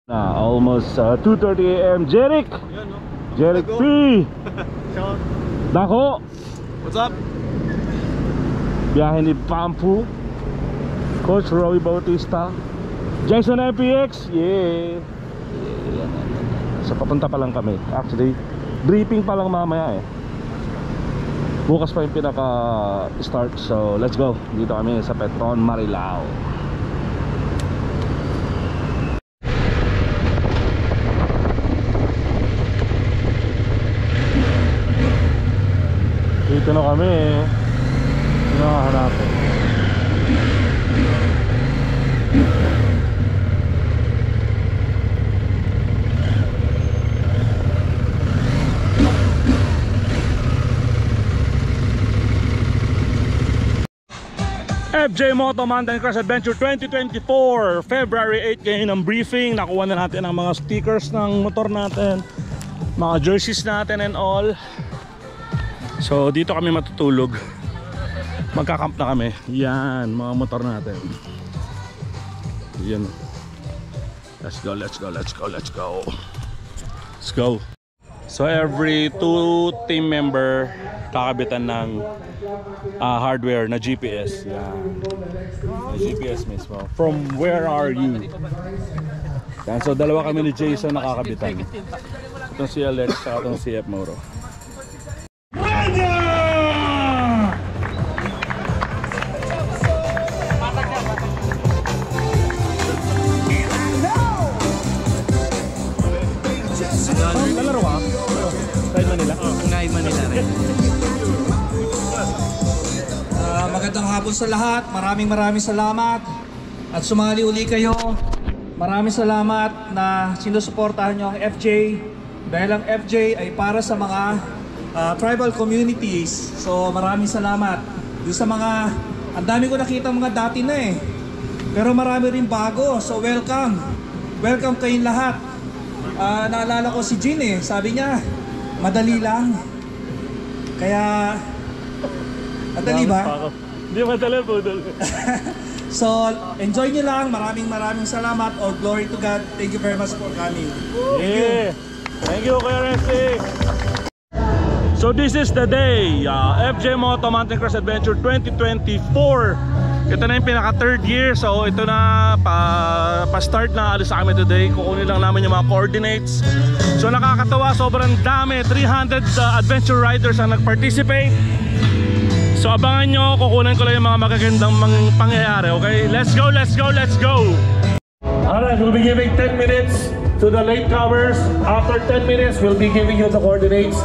Almost 2:30 AM. Jeric! Jeric P! Dako! What's up? Biyahe ni Pampu, Coach Roy Bautista, Jason MPX. Yeah! So papunta pa lang kami. Actually, briefing pa lang mamaya eh. Bukas pa yung pinaka-start. So let's go. Dito kami sa Petron, Marilao. Dito na kami eh. Sino nakahanapin? FJ Moto Mountain Cross Adventure 2024 February 8 ngayon ang briefing. Nakuha na natin ang mga stickers ng motor natin, mga jerseys natin and all. So dito kami matutulog. Magkakamp na kami. Yan, mga motor natin. Yan. Let's go, let's go, let's go, let's go. Let's go. So every 2 team member kakabitan ng hardware na GPS. Yan. Na GPS mismo. From where are you? Yan. So dalawa kami ni Jason nakakabitan. Itong si Alex at itong si F. Mauro. Lalaro ka? Side Manila? Side Manila rin. Magandang hapon sa lahat. Maraming salamat. At sumali uli kayo. Maraming salamat na sinusuportahan nyo ang FJ. Dahil ang FJ ay para sa mga tribal communities. So maraming salamat. Doon sa mga, ang dami ko nakita mga dati na eh. Pero marami rin bago. So welcome. Welcome kayong lahat. Naalala ko si Jean eh. Sabi niya, madali lang. Kaya, madali ba? Hindi madali po. So, enjoy nyo lang. Maraming salamat. All glory to God. Thank you very much for coming. Yeah. Thank you, Kuya Resti. So this is the day, FJ Moto Mountain Cross Adventure 2024. Ito na yung pinaka 3rd year. So ito na, pa-start na alis sa kami today. Kukunin lang namin yung mga coordinates. So nakakatawa, sobrang dami. 300 adventure riders ang nag-participate. So abangan nyo, kukunin ko lang yung mga magagandang pangyayari. Okay, let's go, let's go, let's go. Alright, we'll be giving 10 minutes to the late comers. After 10 minutes, we'll be giving you the coordinates.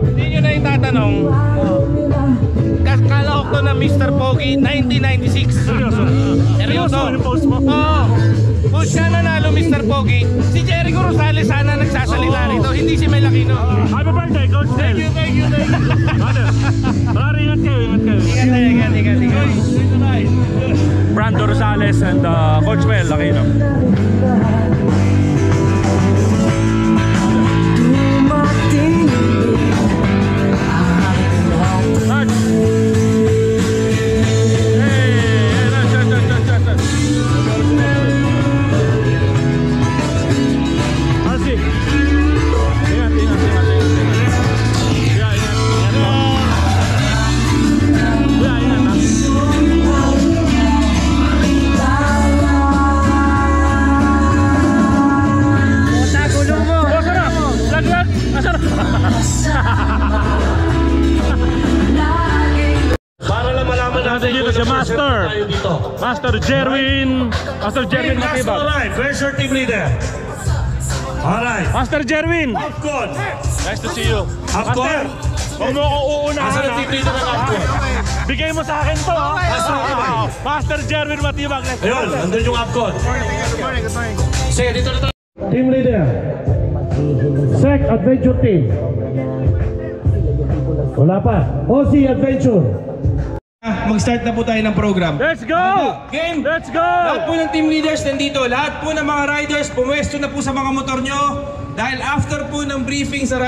Hindi nyo na itatanong. Kala ko to na Mr. Pogi 1996. Seryoso? Seryoso? Yung post mo? Oo. Kung siya nanalo Mr. Pogi, si Jericho Rosales sana nagsasalita rito, hindi si Mel Aquino. Happy birthday, Coach Del. Thank you. Ingat kayo. Ingat. Brando Rosales and Coach Mel Aquino. Para lang malaman natin dito si Master Jerwin Matibag. Where's your team leader? Alright. Master Jerwin. Afcon. Nice to see you. Afcon. Huwag mo ako uunahan. Asa na team leader ng Afcon? Bigay mo sa akin to. Master Jerwin Matibag. Ayun, nandun yung Afcon. Good morning. Sige, dito na tayo. Team leader. Sec Adventure Team. Wala pa. OC Adventure. Mag-start na po tayo ng program. Let's go! Game! Let's go! Lahat po ng team leaders nandito. Lahat po ng mga riders, pumwesto na po sa mga motor nyo. Dahil after po ng briefing sa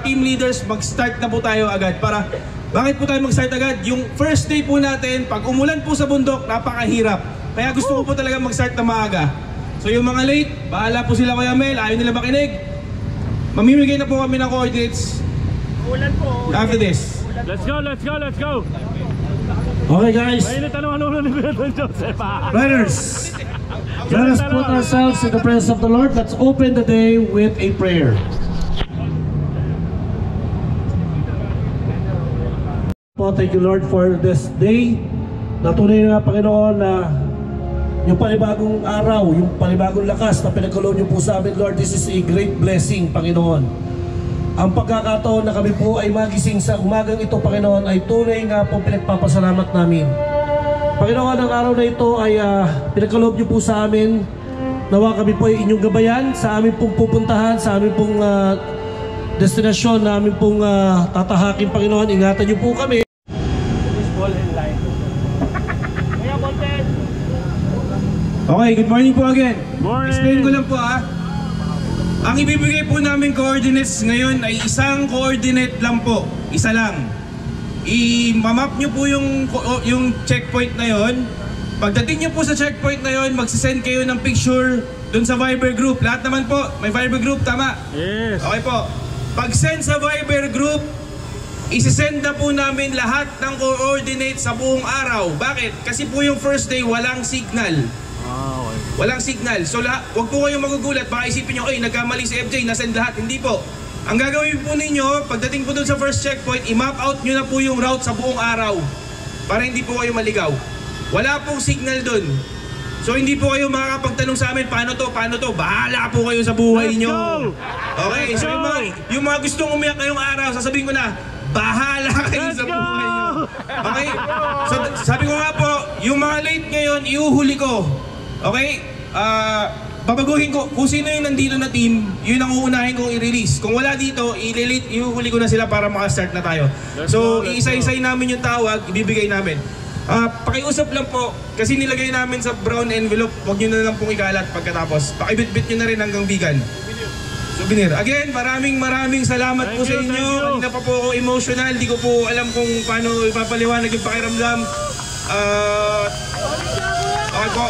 team leaders, mag-start na po tayo agad para Bakit po tayo mag-start agad? Yung first day po natin, pag umulan po sa bundok, napakahirap. Kaya gusto ko po talaga mag-start na maaga. So yung mga late, bahala po sila Kuya Mel, ayaw nila makinig. Mamimigay na po kami ng coordinates after this. Let's go, let's go, let's go. Okay, guys. Mainit na naman ulo ni Kuya Joseph. Riders, let us put ourselves in the presence of the Lord. Let's open the day with a prayer. Thank you, Lord, for this day. Natunay na, Panginoon, na yung panibagong araw, yung panibagong lakas na pinagkaloob niyo po sa amin, Lord, this is a great blessing, Panginoon. Ang pagkakataon na kami po ay magising sa umagang ito, Panginoon, ay tunay nga po pinagpapasalamat namin. Panginoon, ang araw na ito ay pinagkaloob niyo po sa amin. Nawa kami po ay inyong gabayan sa aming pong pupuntahan, sa aming pong destinasyon na aming pong tatahakin, Panginoon. Ingatan niyo po kami. Okay, good morning po again. Morning. Explain ko lang po Ang ibibigay po namin coordinates ngayon ay isang coordinate lang po. Isa lang. I-map nyo po yung checkpoint na yon. Pagdating nyo po sa checkpoint na yon, magsisend kayo ng picture dun sa Viber group. Lahat naman po, may Viber group, tama? Yes. Okay po. Pag-send sa Viber group, isisend na po namin lahat ng coordinates sa buong araw. Bakit? Kasi po yung first day walang signal. Walang signal. So wag po kayong magugulat. Baka isipin nyo, ay nagkamali si FJ, nasend lahat. Hindi po. Ang gagawin po ninyo, pagdating po dun sa first checkpoint, i-map out nyo na po yung route sa buong araw. Para hindi po kayo maligaw. Wala pong signal dun. So hindi po kayo makakapagtanong sa amin, paano to? Bahala po kayo sa buhay Let's nyo. go! Okay, so yung mga gustong umiyak ngayong araw, sasabihin ko na, bahala kayo Let's sa go! buhay nyo. Okay? So sabi ko nga po, yung mga late ngayon, iuhuli ko. Okay? Babaguhin ko, kung sino yung nandito na team, yun ang uunahin kong i-release. Kung wala dito, iuhuli ko na sila para makastart na tayo. So, iisa-isay namin yung tawag, ibibigay namin. Pakiusap lang po, kasi nilagay namin sa brown envelope, huwag nyo na lang pong ikalat pagkatapos. Pakibit-bit nyo na rin hanggang vegan. Souvenir. Again, maraming salamat po sa inyo. Hindi pa po ako emotional, di ko po alam kung paano ipapaliwanag yung pakiramdam. Okay po.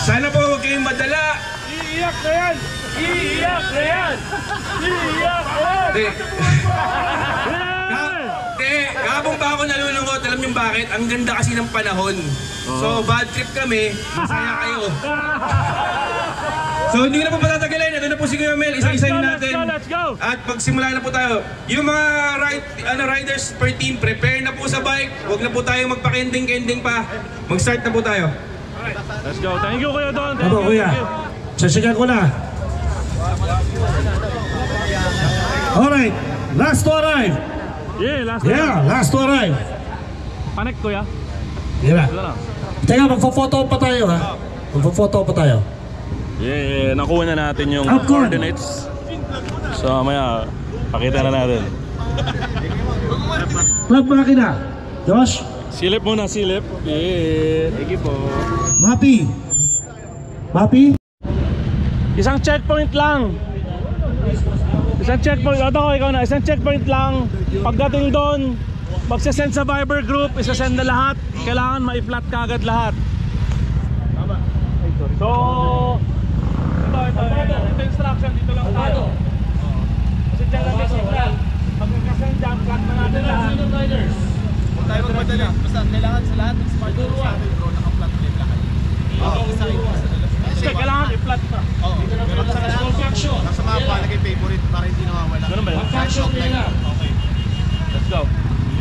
Sana po huwag kayong madala. Iiyak na yan! Iiyak na yan! Iiyak na yan! Kahapon pa ako nalulungkot. Alam niyo bakit? Ang ganda kasi ng panahon. So, bad trip kami. Masaya kayo. So, hindi ko na po patatagalin. Ito na po si Kuya Mel. Isa-isayin natin. Let's go! At pagsimula na po tayo. Yung mga riders per team, prepare na po sa bike. Huwag na po tayong magpa-kending-kending pa. Mag-start na po tayo. Let's go. Thank you, Kuya Don. Thank Ano, you. Kuya? Sasigan ko na. Alright, last to arrive. Yeah, last Yeah, last to arrive. Connect, Kuya. Yeah. Wala na. Teka, magpo-photo pa tayo, ha? Magpo-photo pa tayo. Yeah, nakuha na natin yung Popcorn. coordinates. So, mamaya, pakita na natin. Plug makina. Josh, Silip muna, silip. Yeah. Thank you po. Mapi. Mapi? Isang checkpoint lang. Isang checkpoint. Ito ko, ikaw na. Isang checkpoint lang. Pagdating doon, magsasend sa Viber group, isasend na lahat. Kailangan ma-flat ka agad lahat. So, ito instruction. Dito lang tayo. Kasi dyan lang may signal. Pag nagkasend dyan, flat na natin lahat. Huwag tayo magmadali. Basta kailangan sa lahat ng smartphone sa atin bro, naka-flat ulit lahat. Isa ito sa dalas. Kasi kailangan i-flat pa. Oo. Pero sa lahat, nasa mapa, lagay favorite para hindi nawawala. Ganun ba yun? Okay. Let's go.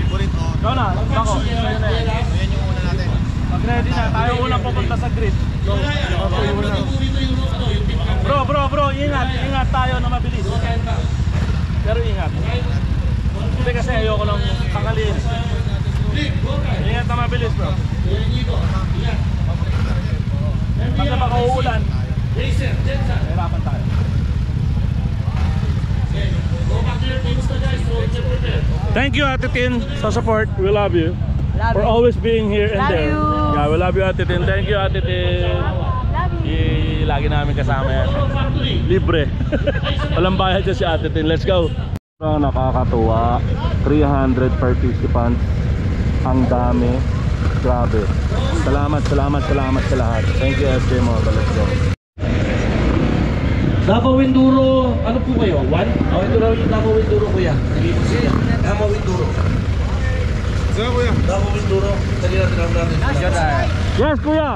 Favorite o. Ikaw na, ako. Ayan yung una natin. Pag ready na, tayo unang pupunta sa grid. Go. Bro, ingat tayo na mabilis. Pero ingat. Hindi kasi ayoko lang tanggalin. Ingat na mabilis, bro. Pagka baka uulan, hirapan tayo. Thank you, Ate Tin, sa support. We love you. For always being here and there. Yeah, we love you, Ate Tin. Thank you, Ate Tin. Lagi namin kasama yan. Libre. Walang bayad siya si Ate Tin. Let's go. Nakakatuwa, 300 participants. Ang dami. Grabe. Salamat sa lahat. Thank you FJ Moto. Let's go. Davao Enduro, ano po kayo? 1? Ito raw yung Davao Enduro kuya. Nalipos siya. Davao Enduro. Saan kuya? Davao Enduro. Dali natin ang natin. Yes kuya.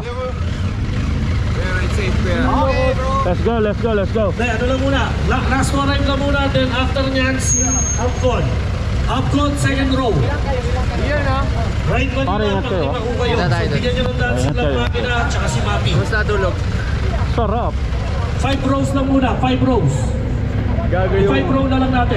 Safe kuya. Okay, bro. Let's go. Dahil ano lang muna. Last one rhyme ka muna. Then after nyan si Upcon. Upcon second row. Yan na. Right ba Pare, nila? ingat kayo, Pagkita ko kayo. Ingat tayo So, bigyan nyo ng dance Ingat lang kayo. makina at saka si Mapi. Basta dulog. Sarap. 5 rows lang muna. 5 rows. 5 row na lang natin.